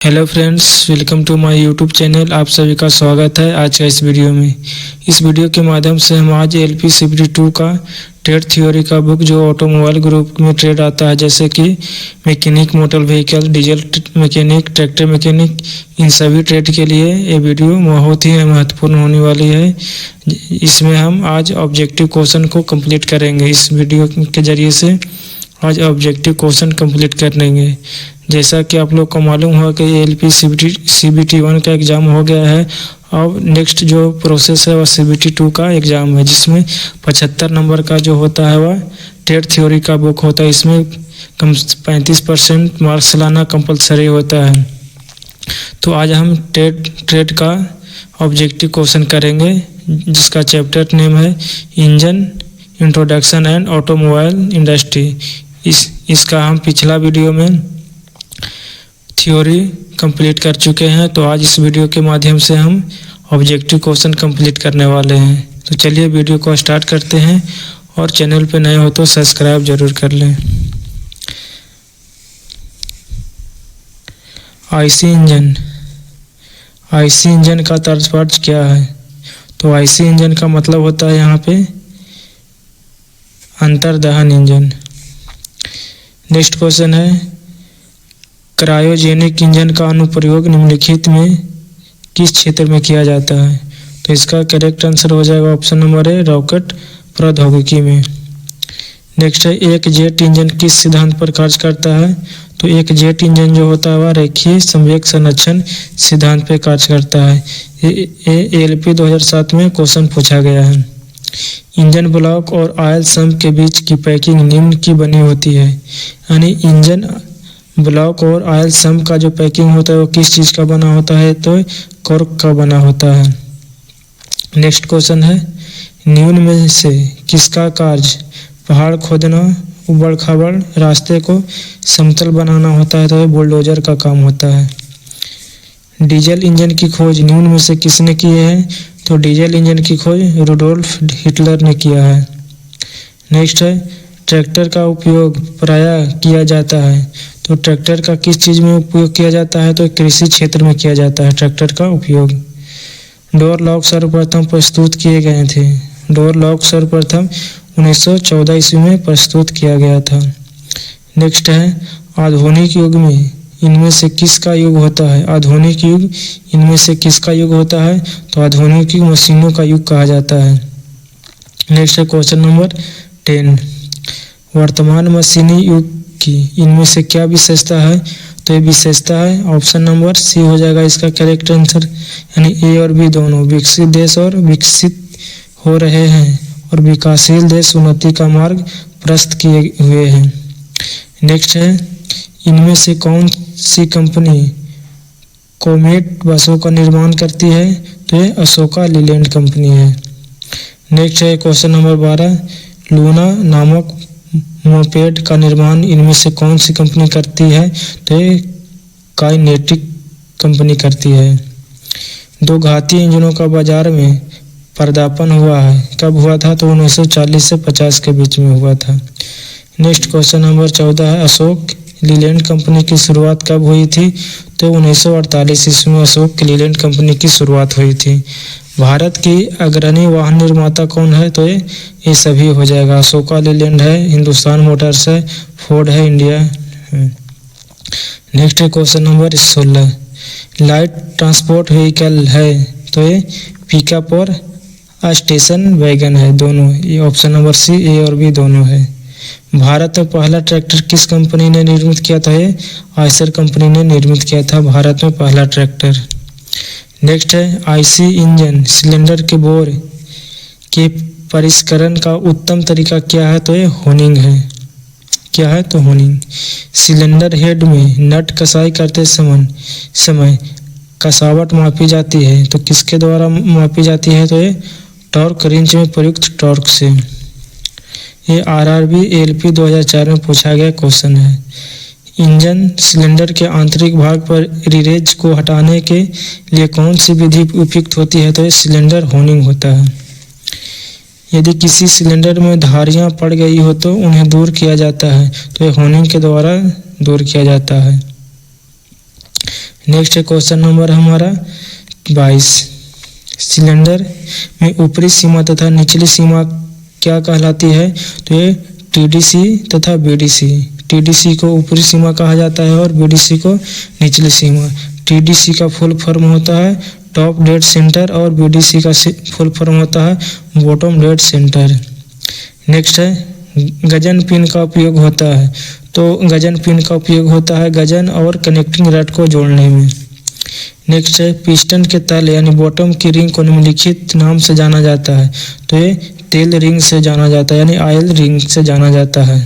Hello friends, welcome to my YouTube channel. आप सभी का स्वागत है आज का इस वीडियो में। इस वीडियो के माध्यम से हम आज LPCVT 2 का ट्रेड थ्योरी का बुक जो ऑटोमोबाइल ग्रुप में ट्रेड आता है, जैसे कि mechanic, motor vehicle, diesel mechanic, tractor mechanic, इन सभी ट्रेड के लिए ये वीडियो बहुत ही महत्वपूर्ण होने वाली है। इसमें हम आज ऑब्जेक्टिव क्वेश्चन को कंप्लीट करेंगे। इस वीडियो के जरिए से आज ऑब्जेक्टिव क्वेश्चन कंप्लीट कर लेंगे। जैसा कि आप लोग को मालूम हुआ कि LPCVT 1 का एग्ज़ाम हो गया है। अब नेक्स्ट जो प्रोसेस है वह CVT 2 का एग्ज़ाम है, जिसमें 75 नंबर का जो होता है वह ट्रेड थ्योरी का बुक होता है। इसमें कम 35% मार्क्स लाना कंपलसरी होता है। तो आज हम ट्रेड का ऑब्जेक्टिव क्वेश्चन करेंगे, जिसका चैप्टर नेम है engine, introduction and automobile industry. इसका हम पिछला वीडियो में थ्योरी कंप्लीट कर चुके हैं। तो आज इस वीडियो के माध्यम से हम ऑब्जेक्टिव क्वेश्चन कंप्लीट करने वाले हैं। तो चलिए वीडियो को स्टार्ट करते हैं, और चैनल पे नए हो तो सब्सक्राइब जरूर कर लें। आईसी इंजन का तात्पर्य क्या है? तो आईसी इंजन का मतलब होता है यहाँ पे अंतर्दहन इंजन। नेक्स्ट क्वेश्चन है, क्रायोजेनिक इंजन का अनुप्रयोग निम्नलिखित में किस क्षेत्र में किया जाता है? तो इसका करेक्ट आंसर हो जाएगा ऑप्शन नंबर ए, रॉकेट प्रौद्योगिकी में। नेक्स्ट है, एक जेट इंजन किस सिद्धांत पर कार्य करता है? तो एक जेट इंजन जो होता है वह रेखीय संवेग संरक्षण सिद्धांत पर कार्य करता है। ये LP 2007 में क्वेश्चन पूछा गया है। इंजन ब्लॉक और ऑयल सम्प के बीच की पैकिंग निम्न की बनी होती है। यानी इंजन ब्लॉक और ऑयल सम्प का जो पैकिंग होता है वो किस चीज़ का बना होता है? तो कॉर्क का बना होता है। नेक्स्ट क्वेश्चन है, निम्न में से किसका कार्य पहाड़ खोदना, उबड़ खाबड़ रास्ते को समतल बनाना होता है? तो बुलडोजर का काम होता है। डीजल इंजन की खोज निम्न में से किसने की है? तो डीजल इंजन की खोज रुडोल्फ हिटलर ने किया है। नेक्स्ट है, ट्रैक्टर का उपयोग प्रायः किया जाता है। तो ट्रैक्टर का किस चीज़ में उपयोग किया जाता है? तो कृषि क्षेत्र में किया जाता है ट्रैक्टर का उपयोग। डोर लॉक सर्वप्रथम प्रस्तुत किए गए थे। डोर लॉक सर्वप्रथम 1914 ईस्वी में प्रस्तुत किया गया था। नेक्स्ट है, आधुनिक युग में इनमें से किसका युग होता है? आधुनिक युग इनमें से किसका युग होता है? तो आधुनिक युग मशीनों का युग कहा जाता है। नेक्स्ट है क्वेश्चन नंबर 10, वर्तमान मशीनी युग की इनमें से क्या विशेषता है? तो ये विशेषता है ऑप्शन नंबर सी हो जाएगा इसका करेक्ट आंसर। यानी ए और बी दोनों, विकसित देश और विकसित हो रहे हैं और विकासशील देश उन्नति का मार्ग प्रशस्त किए हुए हैं। नेक्स्ट है, इनमें से कौन सी कंपनी कोमेट बसों का निर्माण करती है? तो ये अशोका लीलैंड कंपनी है। नेक्स्ट है क्वेश्चन नंबर 12, लूना नामक मोपेड का निर्माण इनमें से कौन सी कंपनी करती है? तो ये काइनेटिक कंपनी करती है। दो घातीय इंजनों का बाजार में पर्दापण हुआ है, कब हुआ था? तो 1940 से 50 के बीच में हुआ था। नेक्स्ट क्वेश्चन नंबर 14 है, अशोक लीलैंड कंपनी की शुरुआत कब हुई थी? तो 1948 ईस्वी में अशोक लीलैंड कंपनी की शुरुआत हुई थी। भारत की अग्रणी वाहन निर्माता कौन है? तो ये सभी हो जाएगा। अशोका लीलैंड है, हिंदुस्तान मोटर्स है, फोर्ड है, इंडिया है। नेक्स्ट है question number 16, light transport vehicle है। तो ये पिकअप और स्टेशन वैगन है दोनों। ये ऑप्शन नंबर सी, ए और बी दोनों है। भारत में पहला ट्रैक्टर किस कंपनी ने निर्मित किया था? ये आयसर कंपनी ने निर्मित किया था भारत में पहला ट्रैक्टर। नेक्स्ट है, आईसी इंजन सिलेंडर के बोर के परिष्करण का उत्तम तरीका क्या है? तो ये होनिंग है। क्या है? तो होनिंग। सिलेंडर हेड में नट कसाई करते समय कसावट मापी जाती है, तो किसके द्वारा मापी जाती है? तो ये टॉर्क रिंच में प्रयुक्त टॉर्क से। ये RRB LP 2004 में पूछा गया क्वेश्चन है। इंजन सिलेंडर के आंतरिक भाग पर रिरेज को हटाने के लिए कौन सी विधि उपयुक्त होती है? तो ये सिलेंडर होनिंग होता है। यदि किसी सिलेंडर में धारियां पड़ गई हो तो उन्हें दूर किया जाता है, तो ये होनिंग के द्वारा दूर किया जाता है। नेक्स्ट है क्वेश्चन नंबर हमारा 22। सिलेंडर में ऊपरी सीमा तथा निचली सीमा क्या कहलाती है? तो ये टीडीसी तथा बीडीसी। टीडीसी को ऊपरी सीमा कहा जाता है और बीडीसी को निचली सीमा। टीडीसी का फुल फॉर्म होता है टॉप डेड सेंटर और बीडीसी का फुल फॉर्म होता है बॉटम डेड सेंटर। नेक्स्ट है गजन पिन का उपयोग होता है। तो गजन पिन का उपयोग होता है गजन और कनेक्टिंग रड को जोड़ने में। नेक्स्ट है पिस्टन के तल यानी बॉटम की रिंग को निम्नलिखित नाम से जाना जाता है। तो ये तेल रिंग से जाना जाता है यानी ऑयल रिंग से जाना जाता है।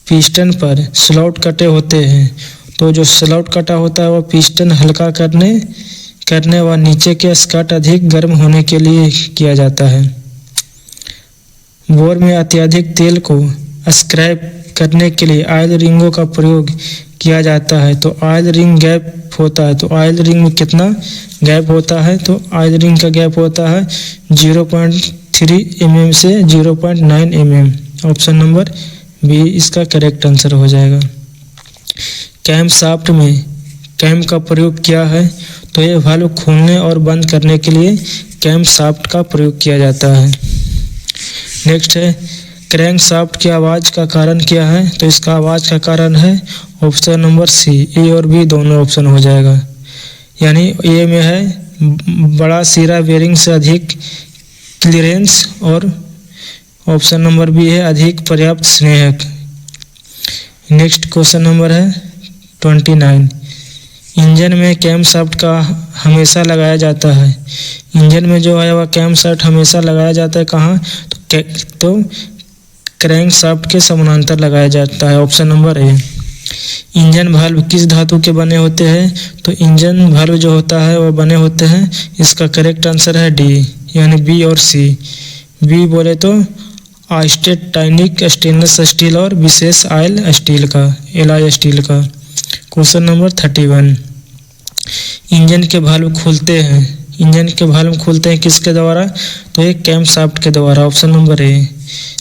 पिस्टन पर स्लॉट कटे होते हैं। तो जो स्लॉट कटा होता है वह पिस्टन हल्का करने व नीचे के स्कर्ट अधिक गर्म होने के लिए किया जाता है। बोर में अत्यधिक तेल को स्क्रैप करने के लिए ऑयल रिंगों का प्रयोग किया जाता है। तो ऑयल रिंग गैप होता है। तो ऑयल रिंग में कितना गैप होता है? तो ऑयल रिंग का गैप होता है 0.3 mm से 0.9 mm। ऑप्शन नंबर बी इसका करेक्ट आंसर हो जाएगा। कैम शाफ्ट में कैम का प्रयोग क्या है? तो ये वाल्व खोलने और बंद करने के लिए कैम शाफ्ट का प्रयोग किया जाता है। नेक्स्ट है क्रैंक शाफ्ट की आवाज़ का कारण क्या है? तो इसका आवाज़ का कारण है ऑप्शन नंबर सी। ए और बी दोनों ऑप्शन हो जाएगा। यानी ए में है बड़ा सिरा बेरिंग से अधिक क्लियरेंस और ऑप्शन नंबर बी है अधिक पर्याप्त स्नेहक। नेक्स्ट क्वेश्चन नंबर है 29। इंजन में कैम शाफ्ट का हमेशा लगाया जाता है। इंजन में जो है वह कैम शाफ्ट हमेशा लगाया जाता है कहाँ? तो क्रैंक शाफ्ट के समानांतर लगाया जाता है। Option number A. Engine valve किस धातु के बने होते हैं? तो इंजन वाल्व जो होता है वह बने होते हैं। इसका करेक्ट आंसर है डी यानी बी और सी। बी बोले तो आइस्टेड टाइनिक स्टेनलेस स्टील और विशेष आयल स्टील का एलॉय स्टील का। Question number 31। इंजन के वाल्व खुलते हैं। इंजन के वाल्व खुलते हैं किसके द्वारा? तो ये कैम शाफ्ट के द्वारा। Option number A.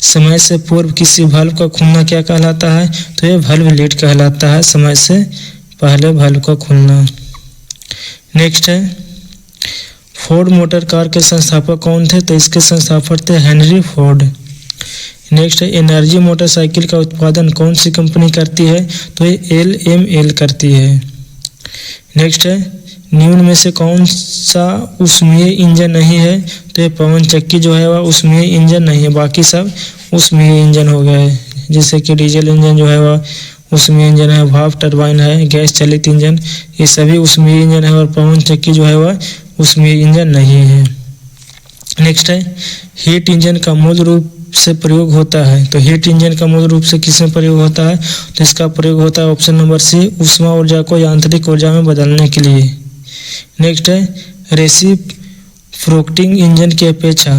समय से पूर्व किसी वाल्व का खुलना क्या कहलाता है? तो ये वाल्व लीड कहलाता है। समय से पहले वाल्व का खुलना। नेक्स्ट है फोर्ड मोटर कार के संस्थापक कौन थे? तो इसके संस्थापक थे हेनरी फोर्ड। नेक्स्ट है एनर्जी मोटरसाइकिल का उत्पादन कौन सी कंपनी करती है? तो ये LML करती है। नेक्स्ट है निम्न में से कौन सा ऊष्मीय इंजन नहीं है? तो ये पवन चक्की जो है वह ऊष्मीय इंजन नहीं है। बाकी सब ऊष्मीय इंजन हो गया है। जैसे कि डीजल इंजन जो है वह ऊष्मीय इंजन है, भाप टरबाइन है, गैस चलित इंजन, ये सभी ऊष्मीय इंजन है और पवन चक्की जो है वह ऊष्मीय इंजन नहीं है। नेक्स्ट है हीट इंजन का मूल रूप से प्रयोग होता है। तो हीट इंजन का मूल रूप से किसमें प्रयोग होता है? तो इसका प्रयोग होता है ऑप्शन नंबर सी ऊष्मा ऊर्जा को यांत्रिक ऊर्जा में बदलने के लिए। नेक्स्ट है रेसिप्रोकेटिंग इंजन की अपेक्षा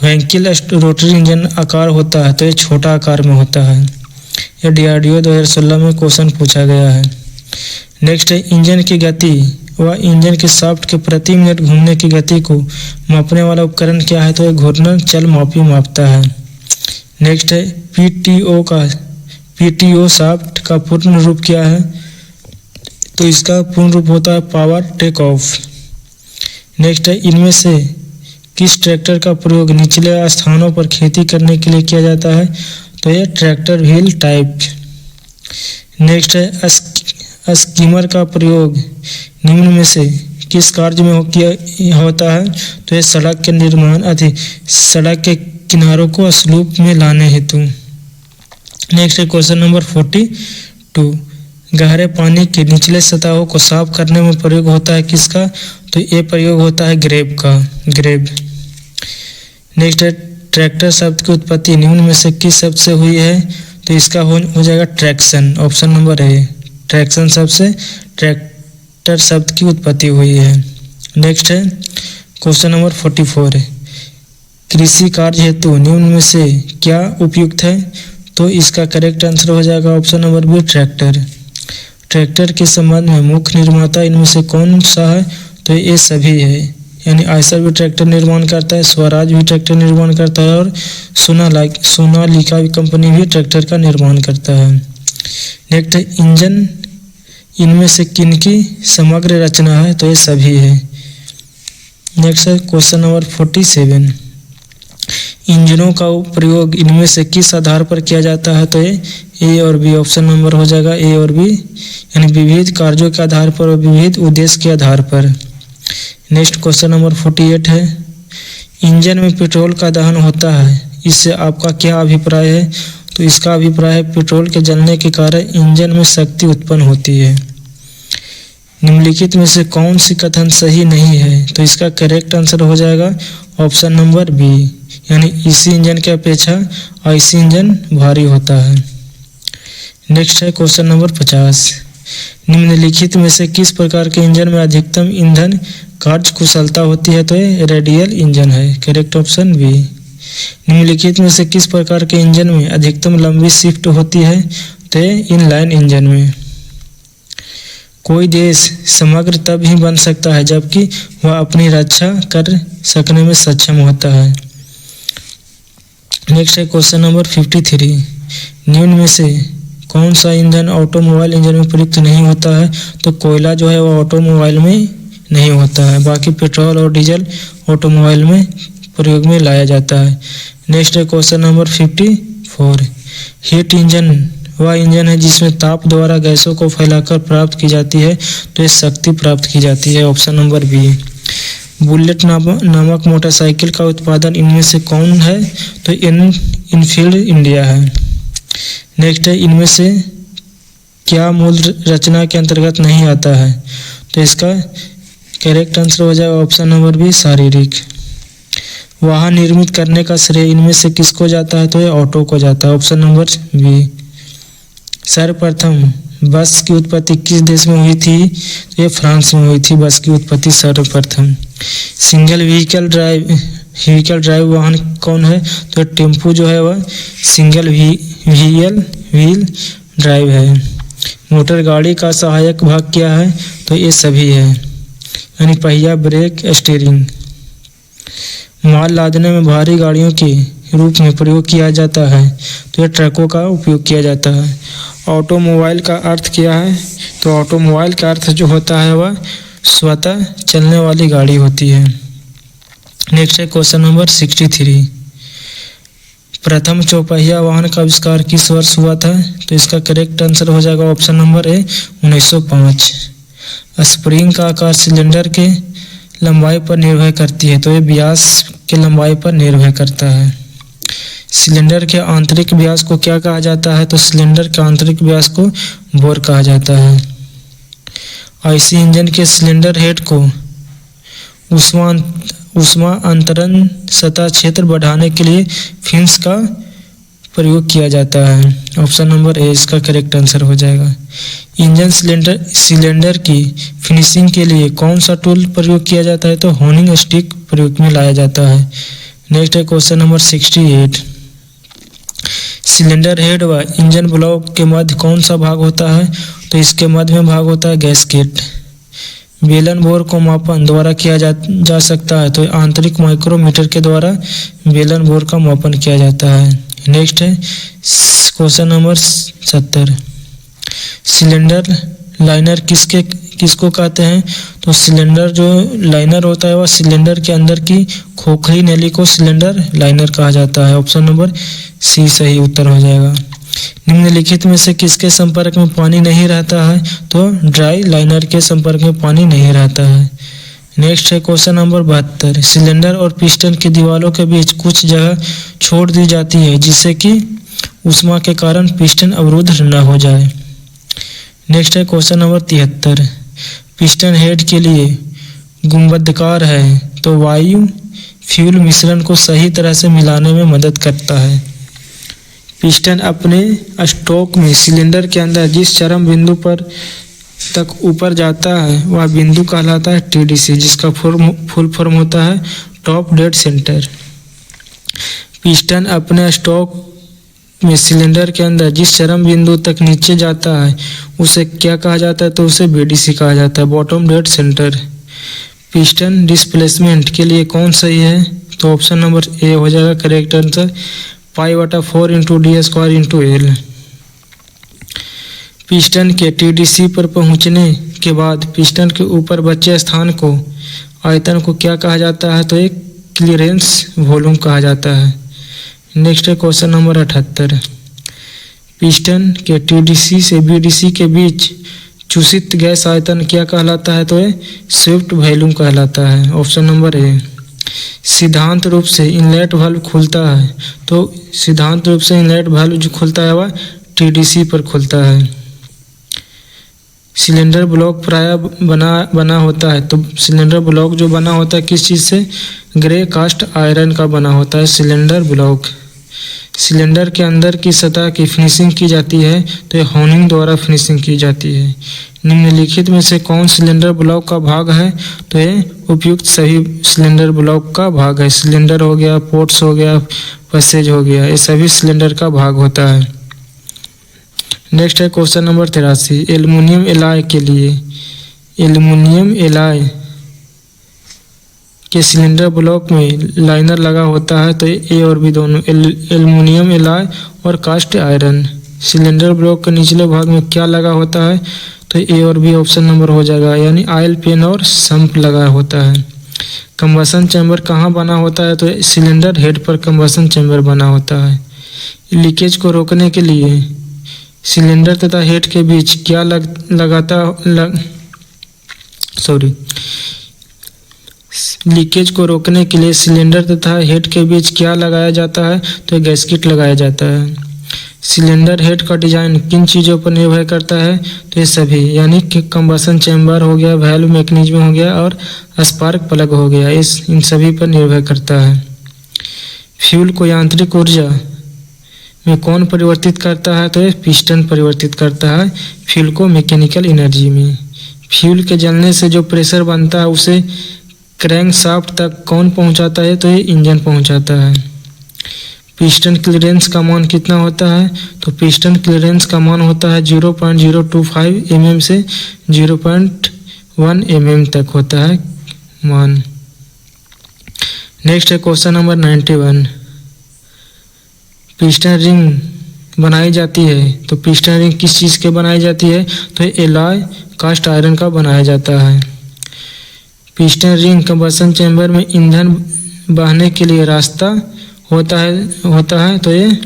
वैंकिल रोटरी इंजन आकार होता है। तो ये छोटा आकार में होता है। यह DRDO 2016 में क्वेश्चन पूछा गया है। नेक्स्ट है इंजन की गति व इंजन के शाफ्ट के प्रति मिनट घूमने की गति को मापने वाला उपकरण क्या है? तो ये घूर्णन चल मापी मापता है। नेक्स्ट है PTO शाफ्ट का पूर्ण रूप क्या है? तो इसका पूर्ण रूप होता है पावर टेक ऑफ। नेक्स्ट है इनमें से किस ट्रैक्टर का प्रयोग निचले स्थानों पर खेती करने के लिए किया जाता है? तो यह ट्रैक्टर व्हील टाइप। नेक्स्ट है स्कीमर का प्रयोग निम्न में से किस कार्य में होता है? तो यह सड़क के निर्माण सड़क के किनारों को स्लूप में लाने हेतु। नेक्स्ट है क्वेश्चन नंबर 42। गहरे पानी के निचले सतहों को साफ करने में प्रयोग होता है किसका? तो ये प्रयोग होता है ग्रेब का, ग्रेब। नेक्स्ट है ट्रैक्टर शब्द की उत्पत्ति निम्न में से किस शब्द से हुई है? तो इसका हो जाएगा traction. Option number A. Traction शब्द से ट्रैक्टर शब्द की उत्पत्ति हुई है। नेक्स्ट है क्वेश्चन नंबर 44। कृषि कार्य हेतु निम्न में से क्या उपयुक्त है? तो इसका करेक्ट आंसर हो जाएगा option number B tractor. Tractor के संबंध में मुख्य निर्माता इनमें से कौन सा है? तो ये सभी है। यानी आयशर भी ट्रैक्टर निर्माण करता है, स्वराज भी ट्रैक्टर निर्माण करता है और सोनालिका कंपनी भी ट्रैक्टर का निर्माण करता है। नेक्स्ट है इनमें से किन की समग्र रचना है? तो ये सभी है। नेक्स्ट है क्वेश्चन नंबर 47, इंजनों का प्रयोग इनमें से किस आधार पर किया जाता है? तो ये ए और बी, ऑप्शन नंबर हो जाएगा ए और बी, यानी विविध कार्यों के आधार पर और विविध उद्देश्य के आधार पर। नेक्स्ट क्वेश्चन नंबर 48 है, इंजन में पेट्रोल का दहन होता है, इससे आपका क्या अभिप्राय है? तो इसका अभिप्राय है पेट्रोल के जलने के कारण इंजन में शक्ति उत्पन्न होती है। निम्नलिखित में से कौन सी कथन सही नहीं है? तो इसका करेक्ट आंसर हो जाएगा ऑप्शन नंबर बी, यानी इसी इंजन की अपेक्षा आईसी इंजन भारी होता है। नेक्स्ट है क्वेश्चन नंबर 50, निम्नलिखित में से किस प्रकार के इंजन में अधिकतम ईंधन कार्य कुशलता होती है? तो ये रेडियल इंजन है, करेक्ट ऑप्शन बी। निम्नलिखित में से किस प्रकार के इंजन में अधिकतम लंबी शिफ्ट होती है? तो ये इनलाइन इंजन में। कोई देश समग्र तब ही बन सकता है जबकि वह अपनी रक्षा कर सकने में सक्षम होता है। नेक्स्ट है क्वेश्चन नंबर 53, निम्न में से कौन सा ईंधन ऑटोमोबाइल इंजन में प्रयुक्त नहीं होता है? तो कोयला जो है वो ऑटोमोबाइल में नहीं होता है, बाकी पेट्रोल और डीजल ऑटोमोबाइल में प्रयोग में लाया जाता है। नेक्स्ट है क्वेश्चन नंबर 54, हीट इंजन वह इंजन है जिसमें ताप द्वारा गैसों को फैलाकर प्राप्त की जाती है, तो ये शक्ति प्राप्त की जाती है, ऑप्शन नंबर बी। बुलेट नामक मोटरसाइकिल का उत्पादन इनमें से कौन है? तो इनफील्ड इंडिया है। नेक्स्ट है, इनमें से क्या मूल रचना के अंतर्गत नहीं आता है? तो इसका करेक्ट आंसर हो जाएगा ऑप्शन नंबर बी, शारीरिक। वाहन निर्मित करने का श्रेय इनमें से किसको जाता है? तो ये ऑटो को जाता है, ऑप्शन नंबर बी। सर्वप्रथम बस की उत्पत्ति किस देश में हुई थी? तो ये फ्रांस में हुई थी बस की उत्पत्ति सर्वप्रथम। सिंगल व्हीकल ड्राइव वाहन कौन है? तो टेम्पो जो है वह सिंगल व्हील ड्राइव है। मोटर गाड़ी का सहायक भाग क्या है? तो ये सभी है, यानी पहिया, ब्रेक, स्टीयरिंग। माल लादने में भारी गाड़ियों के रूप में प्रयोग किया जाता है, तो ये ट्रकों का उपयोग किया जाता है। ऑटोमोबाइल का अर्थ क्या है? तो ऑटोमोबाइल का अर्थ जो होता है वह स्वतः चलने वाली गाड़ी होती है। नेक्स्ट है क्वेश्चन नंबर 63, प्रथम चौपहिया वाहन का आविष्कार किस वर्ष हुआ था? तो इसका करेक्ट आंसर हो जाएगा ऑप्शन नंबर ए, 1905। स्प्रिंग का आकार सिलेंडर के लंबाई पर निर्भर करती है, तो ये व्यास के लंबाई पर निर्भर करता है। सिलेंडर के आंतरिक व्यास को क्या कहा जाता है? तो सिलेंडर के आंतरिक व्यास को बोर कहा जाता है। आईसी इंजन के सिलेंडर हेड को ऊष्मा अंतरण सतह क्षेत्र बढ़ाने के लिए फिन्स का प्रयोग किया जाता है, ऑप्शन नंबर ए इसका करेक्ट आंसर हो जाएगा। इंजन सिलेंडर की फिनिशिंग के लिए कौन सा टूल प्रयोग किया जाता है? तो होनिंग स्टिक प्रयोग में लाया जाता है। नेक्स्ट है क्वेश्चन नंबर 68, सिलेंडर हेड व इंजन ब्लॉक के मध्य कौन सा भाग होता है? तो इसके मध्य में भाग होता है गैसकेट। बेलन बोर को मापन द्वारा किया जा सकता है, तो आंतरिक माइक्रोमीटर के द्वारा बेलन बोर का मापन किया जाता है। नेक्स्ट है क्वेश्चन नंबर 70, सिलेंडर लाइनर किसको कहते हैं? तो सिलेंडर जो लाइनर होता है वह सिलेंडर के अंदर की खोखली नली को सिलेंडर लाइनर कहा जाता है, ऑप्शन नंबर सी सही उत्तर हो जाएगा। निम्नलिखित में से किसके संपर्क में पानी नहीं रहता है? तो ड्राई लाइनर के संपर्क में पानी नहीं रहता है। नेक्स्ट है क्वेश्चन नंबर 72, सिलेंडर और पिस्टन की दीवारों के बीच कुछ जगह छोड़ दी जाती है जिससे कि ऊष्मा के कारण पिस्टन अवरुद्ध न हो जाए। नेक्स्ट है क्वेश्चन नंबर 73, पिस्टन हेड के लिए गुंबदाकार है, तो वायु फ्यूल मिश्रण को सही तरह से मिलाने में मदद करता है। पिस्टन अपने स्ट्रोक में सिलेंडर के अंदर जिस चरम बिंदु पर तक ऊपर जाता है वह बिंदु कहलाता है टीडीसी, जिसका फुल फॉर्म होता है टॉप डेड सेंटर। पिस्टन अपने स्ट्रोक में सिलेंडर के अंदर जिस चरम बिंदु तक नीचे जाता है उसे क्या कहा जाता है? तो उसे बीडीसी कहा जाता है, bottom dead centre. Piston displacement के लिए कौन सही है? तो ऑप्शन नंबर ए हो जाएगा करेक्ट आंसर, पाई/4 × d² × L। पिस्टन के टीडीसी पर पहुंचने के बाद पिस्टन के ऊपर बचे स्थान को आयतन को क्या कहा जाता है? तो एक क्लीयरेंस वॉल्यूम कहा जाता है। नेक्स्ट है क्वेश्चन नंबर 78। पिस्टन के टीडीसी से बीडीसी के बीच चूसित गैस आयतन क्या कहलाता है? तो ये स्वेप्ट वॉल्यूम कहलाता है। Option number A. सिद्धांत रूप से इनलेट वाल्व खुलता है, तो सिद्धांत रूप से इनलेट वाल्व जो खुलता है वह टीडीसी पर खुलता है। सिलेंडर ब्लॉक प्रायः बना होता है, तो सिलेंडर ब्लॉक जो बना होता है किस चीज़ से? ग्रे कास्ट आयरन का बना होता है सिलेंडर ब्लॉक। सिलेंडर के अंदर की सतह की फिनिशिंग की जाती है, तो ये होनिंग द्वारा फिनिशिंग की जाती है। निम्नलिखित में से कौन सिलेंडर ब्लॉक का भाग है? तो ये उपयुक्त सभी सिलेंडर ब्लॉक का भाग है। सिलेंडर हो गया, पोर्ट्स हो गया, पैसेज हो गया, ये सभी सिलेंडर का भाग होता है। नेक्स्ट है क्वेश्चन नंबर 83। एल्युमिनियम एलॉय के लिए एल्युमिनियम एलॉय के सिलेंडर ब्लॉक में लाइनर लगा होता है, तो ए और बी दोनों एल्युमिनियम एलॉय और कास्ट आयरन। सिलेंडर ब्लॉक के निचले भाग में क्या लगा होता है? तो ए और बी ऑप्शन नंबर हो जाएगा, यानी ऑयल पेन और सम्प लगा होता है। कंबसन चैम्बर कहाँ बना होता है? तो सिलेंडर हेड पर कंबसन चैम्बर बना होता है। लीकेज को रोकने के लिए सिलेंडर तथा हेड के बीच क्या लीकेज को रोकने के लिए सिलेंडर तथा हेड के बीच क्या लगाया जाता है? तो गैस्केट लगाया जाता है। सिलेंडर हेड का डिजाइन किन चीज़ों पर निर्भर करता है? तो ये सभी, यानी कि कंबसन चैम्बर हो गया, वैल्व मैकेनिज्म हो गया और स्पार्क प्लग हो गया, इन सभी पर निर्भर करता है। फ्यूल को यांत्रिक ऊर्जा में कौन परिवर्तित करता है? तो ये पिस्टन परिवर्तित करता है फ्यूल को मैकेनिकल एनर्जी में। फ्यूल के जलने से जो प्रेशर बनता है उसे क्रैंक शाफ्ट तक कौन पहुंचाता है? तो ये इंजन पहुंचाता है। पिस्टन क्लीयरेंस का मान कितना होता है? तो पिस्टन क्लीयरेंस का मान होता है 0.025 mm से 0.1 mm तक होता है मान। नेक्स्ट है क्वेश्चन नंबर 91। पिस्टन रिंग बनाई जाती है, तो पिस्टन रिंग किस चीज़ के बनाई जाती है? तो एलॉय कास्ट आयरन का बनाया जाता है। पिस्टन रिंग कंबसन चैम्बर में ईंधन बहने के लिए रास्ता होता है, तो ये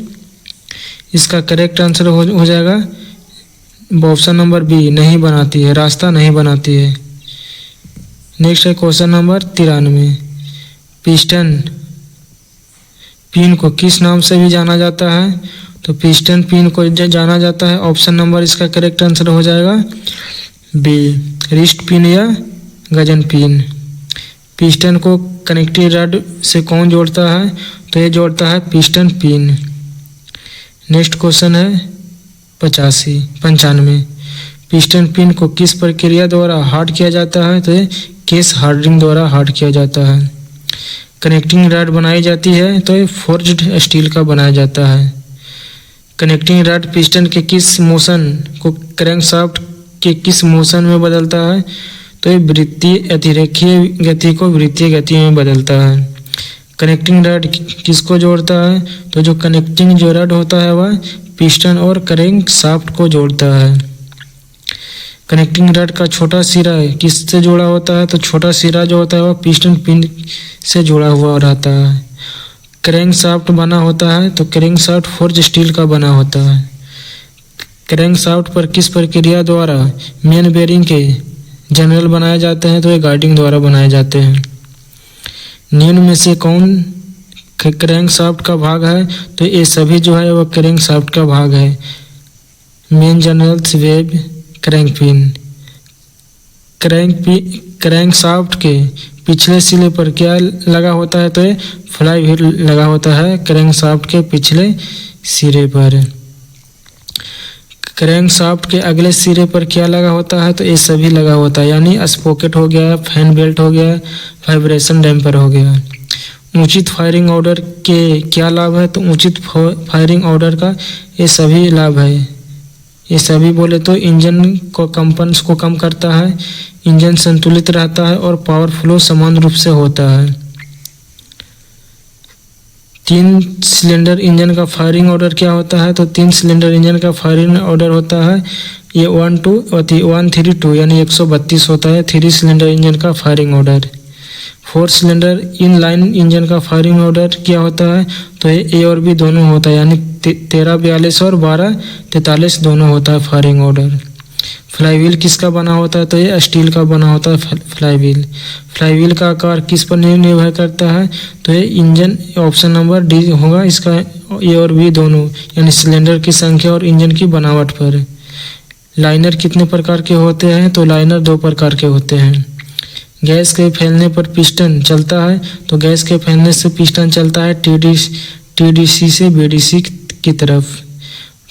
इसका करेक्ट आंसर हो जाएगा ऑप्शन नंबर बी, नहीं बनाती है, रास्ता नहीं बनाती है। नेक्स्ट है क्वेश्चन नंबर 93। पिस्टन पिन को किस नाम से भी जाना जाता है? तो पिस्टन पिन को जाना जाता है, ऑप्शन नंबर इसका करेक्ट आंसर हो जाएगा बी, रिस्ट पिन या गजन पिन। पिस्टन को कनेक्टिंग रड से कौन जोड़ता है? तो ये जोड़ता है पिस्टन पिन। नेक्स्ट क्वेश्चन है 95। पिस्टन पिन को किस प्रक्रिया द्वारा हार्ड किया जाता है? तो ये केस हार्डनिंग द्वारा हार्ड किया जाता है। कनेक्टिंग रड बनाई जाती है, तो ये फोर्ज्ड स्टील का बनाया जाता है। कनेक्टिंग रड पिस्टन के किस मोशन को क्रैंकशाफ्ट के किस मोशन में बदलता है? तो ये वृत्तीय अतिरेखीय गति को वृत्तीय गति में बदलता है। कनेक्टिंग रड किसको जोड़ता है? तो जो कनेक्टिंग जो रड होता है वह पिस्टन और क्रैंकशाफ्ट को जोड़ता है। कनेक्टिंग रड का छोटा सिरा किससे जुड़ा होता है? तो छोटा सिरा जो होता है वह पिस्टन पिन से जुड़ा हुआ रहता है। क्रैंकशाफ्ट बना होता है, तो क्रैंकशाफ्ट फोर्ज स्टील का बना होता है। क्रैंकशाफ्ट पर किस प्रक्रिया द्वारा मेन बेरिंग के जनरल बनाए जाते हैं? तो ये गार्डिंग द्वारा बनाए जाते हैं। निम्न में से कौन क्रैंकशाफ्ट का भाग है? तो ये सभी जो है वह क्रैंकशाफ्ट का भाग है। Main generals web crank pin. Crankshaft के पिछले सिरे पर क्या लगा होता है? तो ये फ्लाई व्हील लगा होता है क्रैंकशाफ्ट के पिछले सिरे पर। क्रैंकशाफ्ट के अगले सिरे पर क्या लगा होता है? तो ये सभी लगा होता है, यानी स्पॉकेट हो गया, फैन बेल्ट हो गया, वाइब्रेशन डैम्पर हो गया। उचित फायरिंग ऑर्डर के क्या लाभ है? तो उचित फायरिंग ऑर्डर का ये सभी लाभ है। ये सभी बोले तो इंजन को कंपन्स को कम करता है, इंजन संतुलित रहता है और पावर फ्लो समान रूप से होता है। 3 सिलेंडर इंजन का फायरिंग ऑर्डर क्या होता है? तो 3 सिलेंडर इंजन का फायरिंग ऑर्डर होता है ये 132 यानी 132 होता है 3 सिलेंडर इंजन का firing order. 4 cylinder in line engine का फायरिंग ऑर्डर क्या होता है, तो ये ए और बी दोनों होता है, यानी 1342 और 1243 दोनों होता है फायरिंग ऑर्डर। फ्लाईव्हील किसका बना होता है, तो ये स्टील का बना होता है फ्लाईव्हील। फ्लाईव्हील का आकार किस पर निर्भर करता है, तो ये इंजन, ऑप्शन नंबर डी होगा इसका, ए और बी दोनों, यानी सिलेंडर की संख्या और इंजन की बनावट पर। लाइनर कितने प्रकार के होते हैं, तो लाइनर 2 प्रकार के होते हैं। गैस के फैलने पर पिस्टन चलता है, तो गैस के फैलने से पिस्टन चलता है टीडीसी से बीडीसी की तरफ।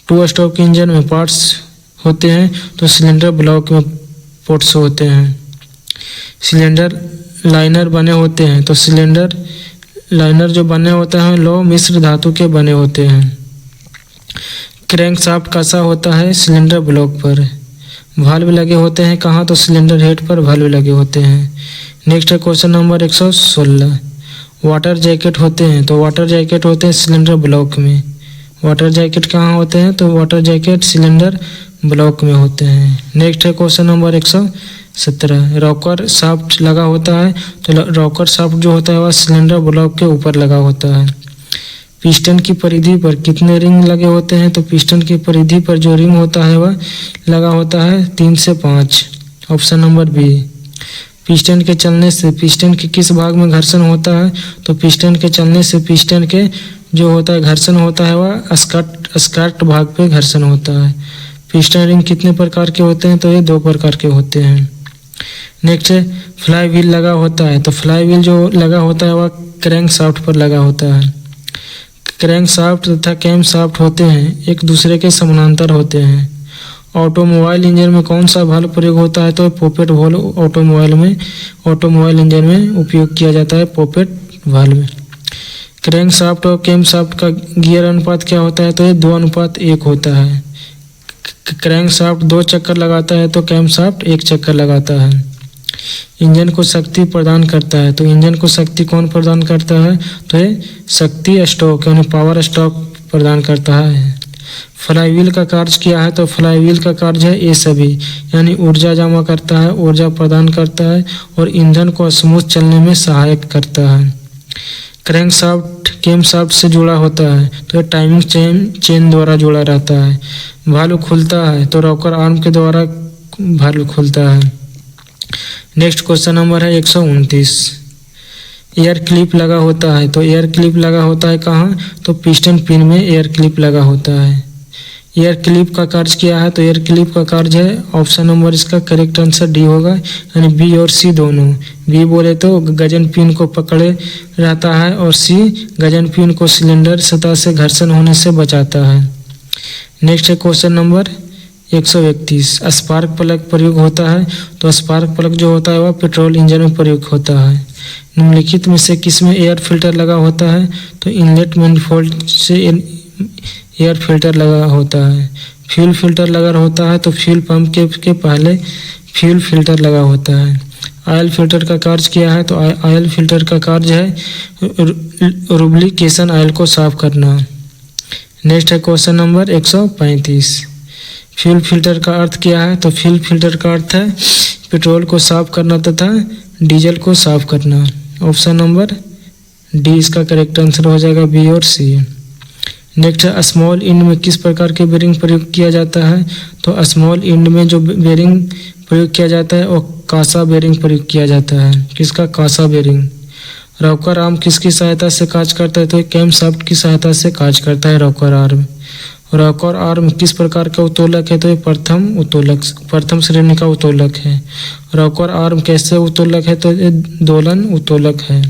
2 स्ट्रोक इंजन में पार्ट्स होते हैं, तो सिलेंडर ब्लॉक में पोर्ट्स होते हैं। सिलेंडर लाइनर बने होते हैं, तो सिलेंडर लाइनर जो बने होते हैं लौह मिश्र धातु के बने होते हैं। क्रैंक शाफ्ट कसा होता है सिलेंडर ब्लॉक पर। वाल्व लगे होते हैं कहाँ, तो सिलेंडर हेड पर वाल्व लगे होते हैं। नेक्स्ट है क्वेश्चन नंबर 116। वाटर जैकेट होते हैं, तो वाटर जैकेट होते हैं सिलेंडर ब्लॉक में। वाटर जैकेट कहाँ होते हैं, तो वाटर जैकेट सिलेंडर ब्लॉक में होते हैं। नेक्स्ट है क्वेश्चन नंबर 117। रॉकर शाफ्ट लगा होता है, तो रॉकर शाफ्ट जो होता है वह सिलेंडर ब्लॉक के ऊपर लगा होता है। पिस्टन की परिधि पर कितने रिंग लगे होते हैं, तो पिस्टन की परिधि पर जो रिंग होता है वह लगा होता है 3 से 5, ऑप्शन नंबर बी। पिस्टन के चलने से पिस्टन के किस भाग में घर्षण होता है, तो पिस्टन के चलने से पिस्टन के जो होता है घर्षण होता है वह स्कर्ट भाग पे घर्षण होता है। पिस्टन रिंग कितने प्रकार के होते हैं, तो ये 2 प्रकार के होते हैं। नेक्स्ट है फ्लाई व्हील लगा होता है, तो फ्लाई व्हील जो लगा होता है वह क्रैंक शाफ्ट पर लगा होता है। क्रैंक शाफ्ट तथा कैम शाफ्ट होते हैं एक दूसरे के समानांतर होते हैं। ऑटोमोबाइल इंजन में कौन सा वाल्व प्रयोग होता है, तो पॉपेट वाल्व ऑटोमोबाइल इंजन में उपयोग किया जाता है, पॉपेट वाल्व। क्रैंक शाफ्ट और कैम शाफ्ट का गियर अनुपात क्या होता है, तो ये 2:1 होता है। क्रैंक शाफ्ट 2 चक्कर लगाता है, तो कैम शाफ्ट 1 चक्कर लगाता है। इंजन को शक्ति प्रदान करता है, तो इंजन को शक्ति कौन प्रदान करता है, तो ये शक्ति स्ट्रोक यानी पावर स्ट्रोक प्रदान करता है। फ्लाईव्हील का कार्य क्या है, तो फ्लाईव्हील का कार्य है ये सभी, यानी ऊर्जा जमा करता है, ऊर्जा प्रदान करता है और ईंधन को स्मूथ चलने में सहायक करता है। क्रैंक शाफ्ट कैम शाफ्ट से जुड़ा होता है, तो ये टाइमिंग चेन द्वारा जुड़ा रहता है। वाल्व खुलता है, तो रॉकर आर्म के द्वारा वाल्व खुलता है। नेक्स्ट क्वेश्चन नंबर है 129। एयर क्लिप लगा होता है, तो एयर क्लिप लगा होता है कहाँ, तो पिस्टन पिन में एयर क्लिप लगा होता है। एयर क्लिप का कार्य क्या है, तो एयर क्लिप का कार्य है, ऑप्शन नंबर इसका करेक्ट आंसर डी होगा, यानी बी और सी दोनों। बी बोले तो गजन पिन को पकड़े रहता है और सी गजन पिन को सिलेंडर सतह से घर्षण होने से बचाता है। नेक्स्ट है क्वेश्चन नंबर 131। स्पार्क प्लग प्रयोग होता है, तो स्पार्क प्लग जो होता है वह पेट्रोल इंजन में प्रयोग होता है। निम्नलिखित में से किसमें एयर फिल्टर लगा होता है, तो इनलेट मैनिफोल्ड से एयर फिल्टर लगा होता है। फ्यूल फिल्टर लगा होता है, तो फ्यूल पंप के पहले फ्यूल फिल्टर लगा होता है। ऑयल फिल्टर का कार्य क्या है, तो ऑयल फिल्टर का कार्य है रुब्रिकेशन ऑयल को साफ करना। नेक्स्ट है क्वेश्चन नंबर 135। फ्यूल फिल्टर का अर्थ क्या है, तो फ्यूल फिल्टर का अर्थ है पेट्रोल को साफ करना तथा डीजल को साफ करना। ऑप्शन नंबर डी इसका करेक्ट आंसर हो जाएगा, बी और सी। नेक्स्ट है स्मॉल इंड में किस प्रकार के बेरिंग प्रयोग किया जाता है, तो स्मॉल इंड में जो बेरिंग प्रयोग किया जाता है वो कासा बेरिंग प्रयोग किया जाता है। किसका, कासा बेरिंग। रॉकर आर्म किसकी सहायता से कार्य करता है, तो कैम शाफ्ट की सहायता से कार्य करता है रॉकर आर्म। रॉकर आर्म किस प्रकार का उत्तोलक है, तो ये प्रथम श्रेणी का उत्तोलक है। रॉकर आर्म कैसे उत्तोलक है, तो ये दोलन उत्तोलक है।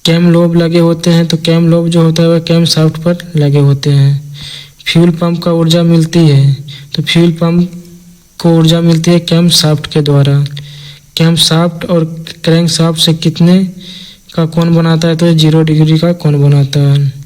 कैम लोब लगे होते हैं, तो कैम लोब जो होता है वह कैम शाफ्ट पर लगे होते हैं। फ्यूल पंप का ऊर्जा मिलती है, तो फ्यूल पंप को ऊर्जा मिलती है कैम शाफ्ट के द्वारा। कैम शाफ्ट और क्रैंक शाफ्ट से कितने का कोण बनाता है, तो 0 डिग्री का कोण बनाता है।